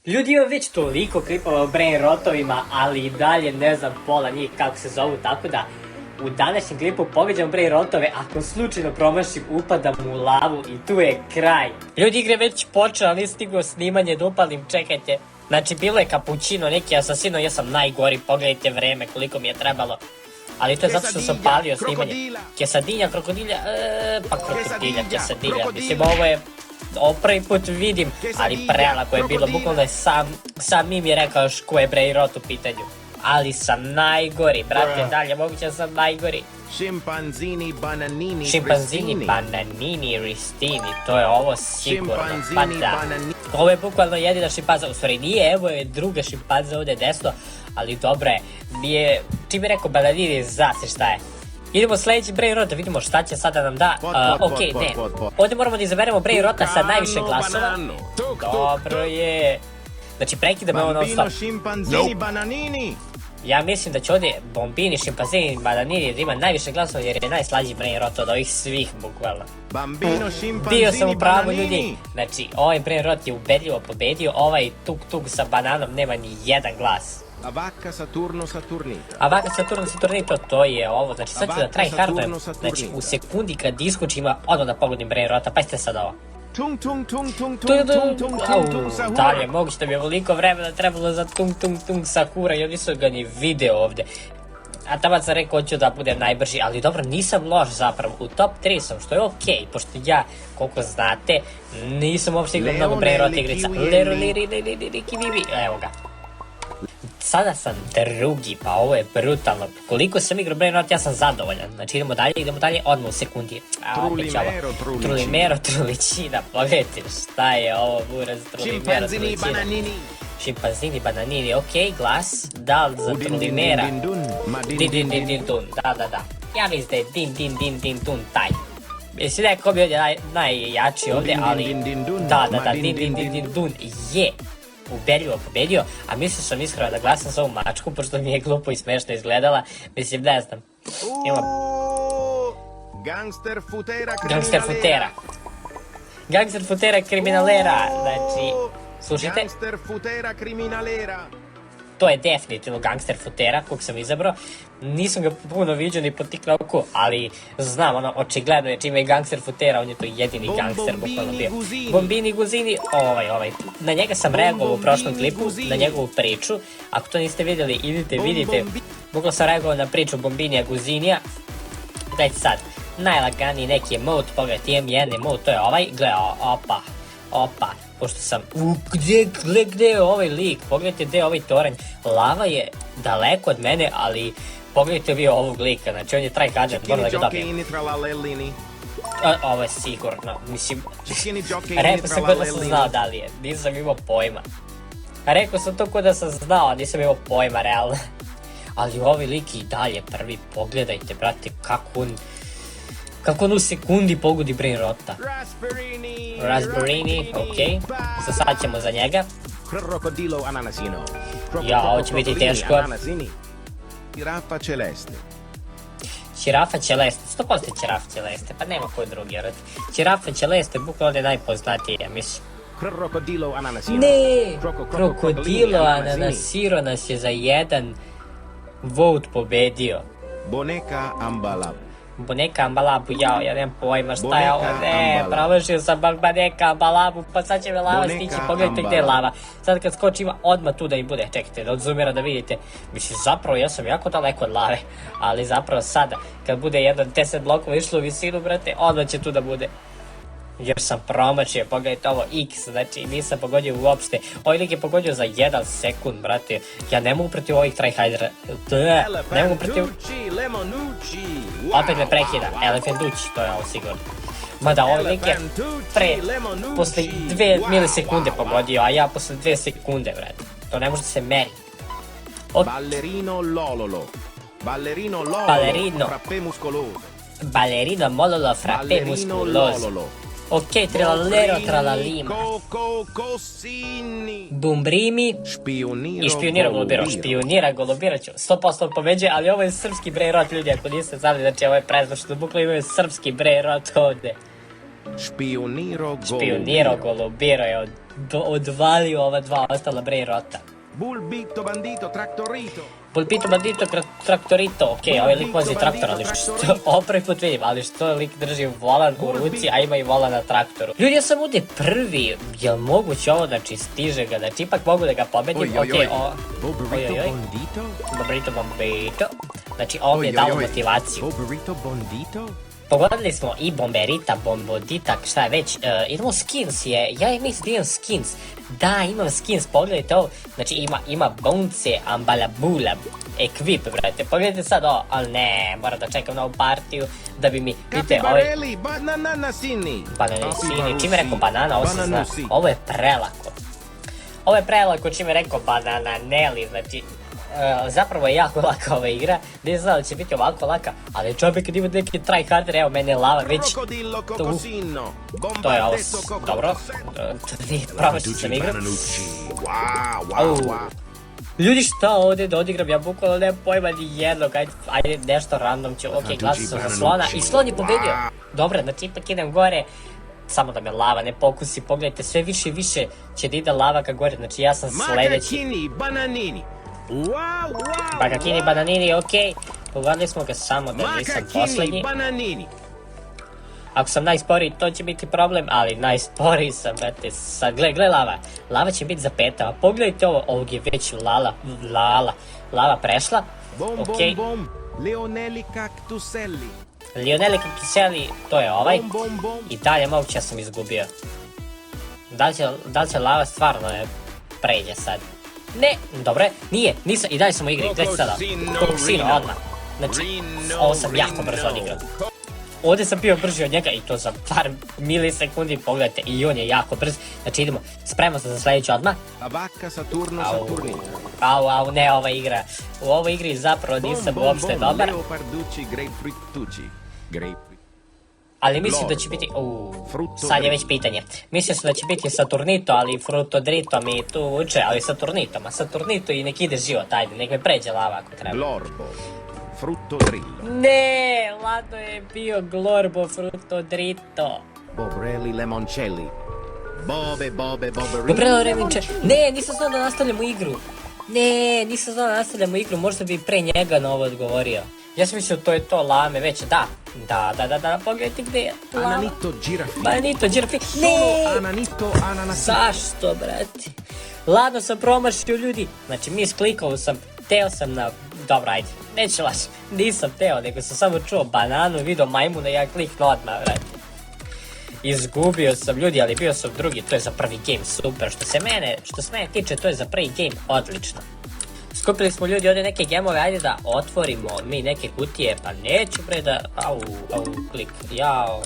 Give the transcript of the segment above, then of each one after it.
Ljudi, imam već toliko klipova o brain rotovima, ali i dalje ne znam pola njih kako se zovu, tako da u današnjem klipu pogađam brain rotove, ako slučajno promašim upadam u lavu i tu je kraj. Ljudi, igre već počela, nisam stigao snimanje da upalim, čekajte. Znači, bilo je kapućino, neki asasino, ja sam najgori, pogledajte vreme koliko mi je trebalo. Ali to je zato što sam palio snimanje. Kesadinja, krokodilja, pa krokodilja, kesadilja, mislim ovo je... Ovo prvi put vidim, ali prelako je bilo, bukvalno je sam mi je rekao još ko je brain rot u pitanju. Ali sam najgori, brate, dalje, moguće da sam najgori. Šimpanzini bananini ristini, to je ovo sigurno, pa da. Ovo je bukvalno jedina šimpanza, u stvari nije, evo je druga šimpanza ovdje desno, ali dobro je, nije, čim je rekao bananini, zna se šta je. Idemo sljedeći brain rot da vidimo šta će sada nam da. Ok, ne. Ovdje moramo da izaberemo brain rota sa najviše glasova. Dobro je. Znači prekidamo ovo non stop. Ja mislim da će ovdje Bombini, Šimpanzini, Bananini da ima najviše glasova jer je najslađi brain rot od ovih svih bukvalno. Bio sam u pravu, ljudi. Znači ovaj brain rot je ubedljivo pobedio, ovaj tuk sa bananom nema ni jedan glas. Avaka Saturno Saturnita. Avaka Saturno Saturnito, to je ovo, znači sad ću da tryhardujem, znači u sekundi kad iskočim odmah da pogodim brain rota, pa ste sad ovo. Dalje, moguće da mi je ovoliko vremena trebalo za tung Sakura i oni su ga ni video ovdje. A tamo sam rekao hoću da budem najbrži, ali dobro, nisam loš zapravo, u top 3 sam, što je okej, pošto ja, koliko znate, nisam uopšte igrao mnogo brain rota igrica. Evo ga. Sada sam drugi, pa ovo je brutalno. Koliko sam igrao brain rot, ja sam zadovoljan. Znači idemo dalje, odmah u sekundi. Trulimero, truličina, pogledajte šta je ovo buraz, Trulimero, truličina. Šimpanzini, bananini, okej, glas, da li za Trulimera? Din, dun, da. Ja mislim da je din, dun, taj. Mislim da je ko bi ovdje najjači ovdje, ali da, din, dun, je. Ubedljivo pobedio, a mislio sam iskreno da glasam za ovu mačku, pošto mi je glupo i smešno izgledala, mislim, ne znam. Gangster futera kriminalera, znači, slušajte. To je definitivno gangster futera, kog sam izabrao. Nisam ga puno vidio ni po TikToku, ali znam, ono, očigledno je čime je gangster futera, on je to jedini gangster bukvalno bio. Bombini Guzini, ovaj. Na njega sam reagovao u prošlom klipu, na njegovu priču. Ako to niste vidjeli, vidite. Bukvalno sam reagovao na priču Bombinija Guzinija. Gledajte sad, najlaganiji neki emote, pogledajte, imam jedan emote, to je ovaj, gledaj, opa. Pošto sam, gdje je ovaj lik, pogledajte gdje je ovaj toranj, lava je daleko od mene, ali pogledajte vi ovog lika, znači on je tryharder, moram da ga dobijem. Ovo je sigurno, mislim, rekao sam kod da sam znao da li je, nisam imao pojma. Rekao sam to kod da sam znao, nisam imao pojma, realno. Ali ovaj lik i dalje prvi, pogledajte, brate, kako on u sekundi pogodi brain rota. Raspberry, okej. Sad ćemo za njega. Ja, ovo će biti teško. Ćirafa Celeste, 100% Ćirafa Celeste, pa nema koji drugi. Ćirafa Celeste, bukvalno je najpoznatije, mislim. Ne, Krokodilo Ananasiro nas je za jedan vote pobedio. Boneka Ambalabu, ja nemam pojma šta je ovo, ne, promašio sam Boneka Ambalabu, pa sad će me lava stići, pogledajte gdje je lava. Sad kad skoči ima odmah tu da im bude, čekajte, da odzumira da vidite. Mislim, zapravo ja sam jako daleko od lave, ali zapravo sada, kad bude jedan 10 blokova išlo u visinu, brate, odmah će tu da bude. Jer sam promašio, pogledajte ovo X, znači nisam pogodio uopšte. Ovaj lik je pogodio za 1 sekund, brate. Ja ne mogu protiv ovih tryhardera. Ne mogu protiv... Opet me prekida, Elefantucci, to je ovo sigurno. Mada ovaj lik je posle 2 milisekunde pogodio, a ja posle 2 sekunde, brate. To ne može se meri. Ballerino mololo frappe musculoso. Ok, tralalero tralalima. Bumbrimi i špionira golubira ću 100% pobeđe, ali ovo je srpski brain rot, ljudi, ako niste znali, znači ovo je prezno što bukvalno imaju srpski brain rot ovdje. Špioniro golubiro je od odvalio ova dva ostala Brain Rota. Bulbito bandito traktorito. Pulpito bandito traktorito, okej, ovaj lik vozi traktor, ali što, ovo prvi put vidim, ali što lik drži volan u ruci, a ima i volan na traktoru. Ljudi, ja sam ovdje prvi, jel moguće ovo, znači stiže ga, znači ipak mogu da ga pobedim, okej, Bobrito bombito, znači ovo mi je dalo motivaciju. Bobrito bondito. Pogodili smo i Bomberita, Bombodita, šta je već, idemo skins je, ja mislim da imam skins, da imam skins, pogledajte ovo, znači ima Bounce, Ambalabula, Equip, brate, pogledajte sad ovo, ali ne, moram da čekam na ovu partiju, da bi mi, vidite, ovaj, Bananasini, čime rekao banana, ovo se zna, ovo je prelako, čime rekao banana, Nelly, znači, zapravo je jako laka ova igra, nisam znao da će biti ovako laka, ali čovjek kad ima neki tryharder, evo mene je lava već tu, to je ovo, dobro, promašio sam igru. Ljudi, šta ovdje da odigram, ja bukvalno nemam pojma ni jednog, ajde nešto random ću, ok, glasao sam za slona i slon je pobedio. Dobro, znači ipak idem gore, samo da me lava ne pokusi, pogledajte, sve više i više će da ide lava ka gore, znači ja sam sledeći. Bagakini, bananini, okej. Pogodili smo ga samo da nisam poslednji. Ako sam najsporiji, to će biti problem, ali najsporiji sam, brate. Sad, gle lava. Lava će biti za petama. Pogledajte ovo, ovog je već lava prešla. Okej. Leonelli Cactuselli. Leonelli Cactuselli, to je ovaj. I dalje moguće sam izgubio. Da li će lava stvarno pređe sad? Ne, dobro, nije, nisam, i dalje sam u igri, gledajte sada, Kokosino, odmah. Znači, ovo sam jako brzo odigrao. Ovdje sam bio brži od njega i to za par milisekundi, pogledajte, i on je jako brz. Znači idemo, spremamo se za sljedeću odmah. Au, ne ova igra. U ovoj igri zapravo nisam uopšte dobar. Ali mislim da će biti, sad je već pitanje. Mislim da će biti Saturnito, ali Frutodrito mi tu uče, ali Saturnitom, a Saturnito i nek ide život, ajde, nek me pređe lava ako treba. Glorbo, Frutodrillo. Ne, Lado je bio Glorbo, Frutodrito. Bobrelli Lemoncelli. Bobrelli Lemoncelli. Ne, nisam znao da nastavljamo igru. Možda bi pre njega na ovo odgovorio. Ja sam mislio to je to lame već, da, pogledajte gdje je lava. Ananito Girafi, ne! Zašto, brate? Ladno sam promašio, ljudi. Znači, misklikao sam, teo sam na... Dobro, ajde, neću laži. Nisam teo, nego sam samo čuo bananu, vidio majmuna i ja kliknu odmah, brate. Izgubio sam, ljudi, ali bio sam drugi, to je za prvi game, super. Što se mene tiče, to je za prvi game, odlično. Skupili smo, ljudi, ovdje neke gemove, ajde da otvorimo mi neke kutije, pa neću bre da... Klik, jao.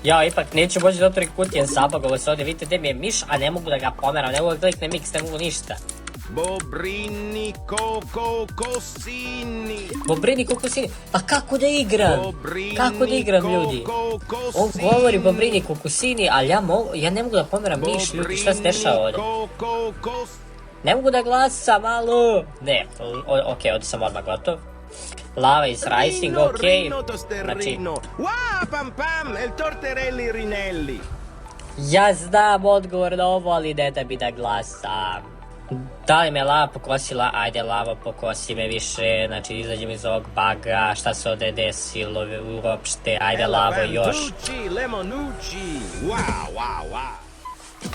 Jao, ipak neću moći da otvorim kutije, zabagovo se ovdje, vidite gdje mi je miš, a ne mogu da ga pomeram, ne mogu da kliknem mix, ne mogu ništa. Bobrini Kokosini, pa kako da igram, ljudi? On govori Bobrini Kokosini, ali ja ne mogu da pomeram miš, ljudi, šta se dešava ovdje? Ne mogu da glasam, alo! Ne, okej, ovdje sam odmah gotov. Lava is rising, okej. Znači... Ja znam odgovor na ovo, ali ne da bi da glasam. Da li me lava pokosila? Ajde, lava pokosi me više, znači izađem iz ovog baga, šta se ovdje desilo uopšte, ajde lavo još.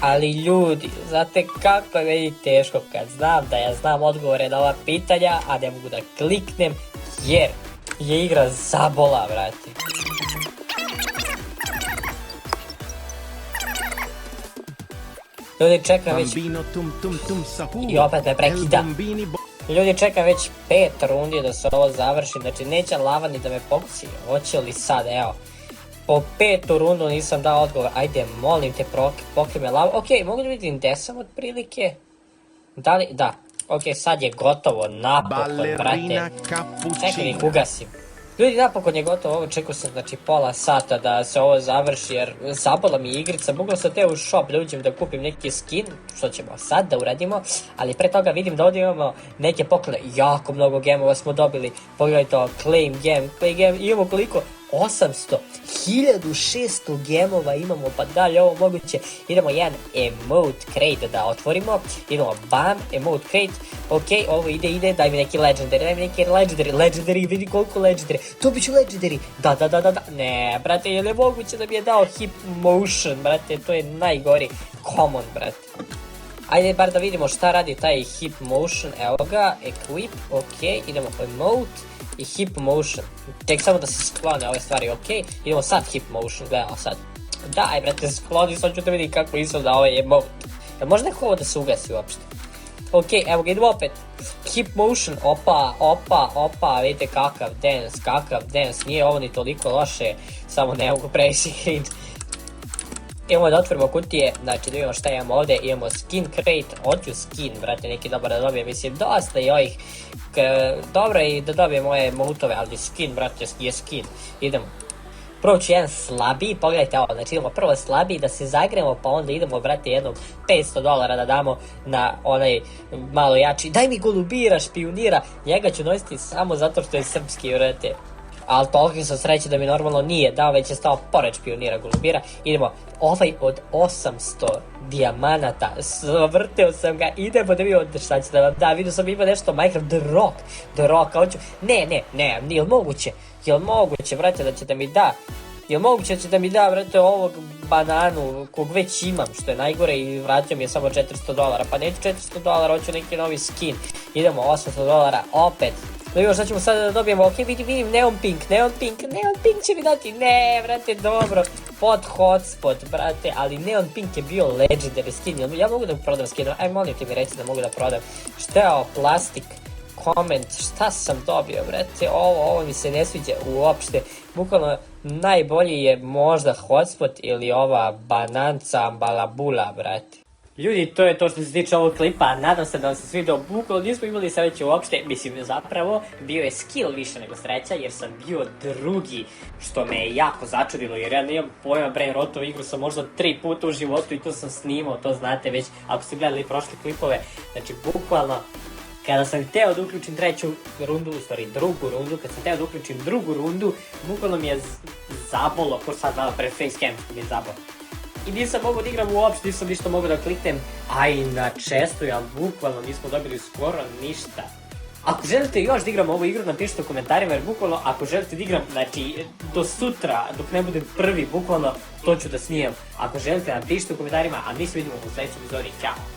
Ali ljudi, znate kako je meni teško kad znam da ja znam odgovore na ova pitanja, a ne mogu da kliknem jer je igra zabola, brate. Ljudi, čekam već... I opet me prekida. Ljudi, čekam već 5 rundi da se ovo završi, znači neće lava ni da me pokusi. Hoće li sad, evo. Po 5. rundu nisam dao odgovor. Ajde, molim te, pokri me lava. Okej, mogu da vidim gde sam otprilike? Da li, da. Okej, sad je gotovo, napokon, brate. Čekaj, ih ugasim. Ljudi, napokon je gotovo, ovo čekao sam znači pola sata da se ovo završi jer zabola mi igrica, mogao sam te u shop da uđem da kupim neki skin, što ćemo sad da uradimo, ali pre toga vidim da ovdje imamo neke poklone, jako mnogo gemova smo dobili, pogledajte ovo, claim game, imamo koliko? 800, 1600 gemova imamo, pa da li je ovo moguće? Idemo jedan emote crate da otvorimo, idemo bam, emote crate, ok, ovo ide, daj mi neki legendary, vidi koliko legendary, dobit ću legendary, da, ne, brate, je li moguće da mi je dao hip motion, brate, to je najgori common, brate. Ajde bar da vidimo šta radi taj hip motion, evo ga, equip, ok, idemo po emote i hip motion. Ček samo da se sklone ove stvari, ok, idemo sad hip motion, gledamo sad. Daj brate, skloni, sad ću da vidim kako izgleda ovaj emote. Jel može neko ovo da se ugasi uopšte? Ok, evo ga, idemo opet. Hip motion, opa, vidite kakav dance, nije ovo ni toliko loše, samo ne mogu previše cringe. Idemo da otvorimo kutije, znači da vidimo šta imamo ovdje, imamo skin crate, hoću skin, brate, neki dobar da dobijem, mislim, dosta je ovih, dobro je i da dobijem ove mutove, ali skin, brate, je skin, idemo. Prvo ću jedan slabiji, pogledajte ovo, znači idemo prvo slabiji da se zagremo, pa onda idemo, brate, jednom $500 da damo na onaj malo jači, daj mi golubira, špionira, njega ću nositi samo zato što je srpski, brate. Ali toliko sam sreće da mi normalno nije dao, već je stao pored špionira golubira. Idemo, ovaj od 800 dijamanata, vrteo sam ga, idemo da vidimo šta će da vam da, vidio sam ima nešto Minecraft, The Rock, hoću, ne, jel moguće, brate, da će da mi da, brate, ovog bananu, kog već imam, što je najgore i vratio mi je samo $400, pa neću $400, hoću neki novi skin, idemo, $800, opet. Da vidimo šta ćemo sada da dobijemo, ok, vidim neon pink će mi dati, ne, brate, dobro, pod hotspot, brate, ali neon pink je bio legendary skin, ja mogu da prodam skin, aj molim ti mi reći da mogu da prodam, šta je ovo, plastik, comment, šta sam dobio, brate, ovo mi se ne sviđa uopšte, bukvalno najbolji je možda hotspot ili ova bananca balabula, brate. Ljudi, to je to što se tiče ovog klipa, nadam se da vam se svidio, bukvalno nismo imali sreće uopšte, mislim zapravo bio je skill više nego sreća jer sam bio drugi, što me je jako začudilo jer ja nemam pojma Brain Rotovu igru sam možda 3 puta u životu i to sam snimao, to znate već ako ste gledali prošle klipove, znači bukvalno kada sam hteo da uključim drugu rundu, bukvalno mi je zabolo, ko sad dala pre facecam što mi je zabolo. I nisam mogao da igram uopšte, nisam ništa mogao da kliknem, a i na čestu, ali bukvalno nismo dobili skoro ništa. Ako želite još da igram ovu igru, napišite u komentarima, jer bukvalno ako želite da igram, znači do sutra, dok ne budem prvi, bukvalno to ću da snimam. Ako želite, napišite u komentarima, a mi se vidimo u sljedećoj epizodi, ćao!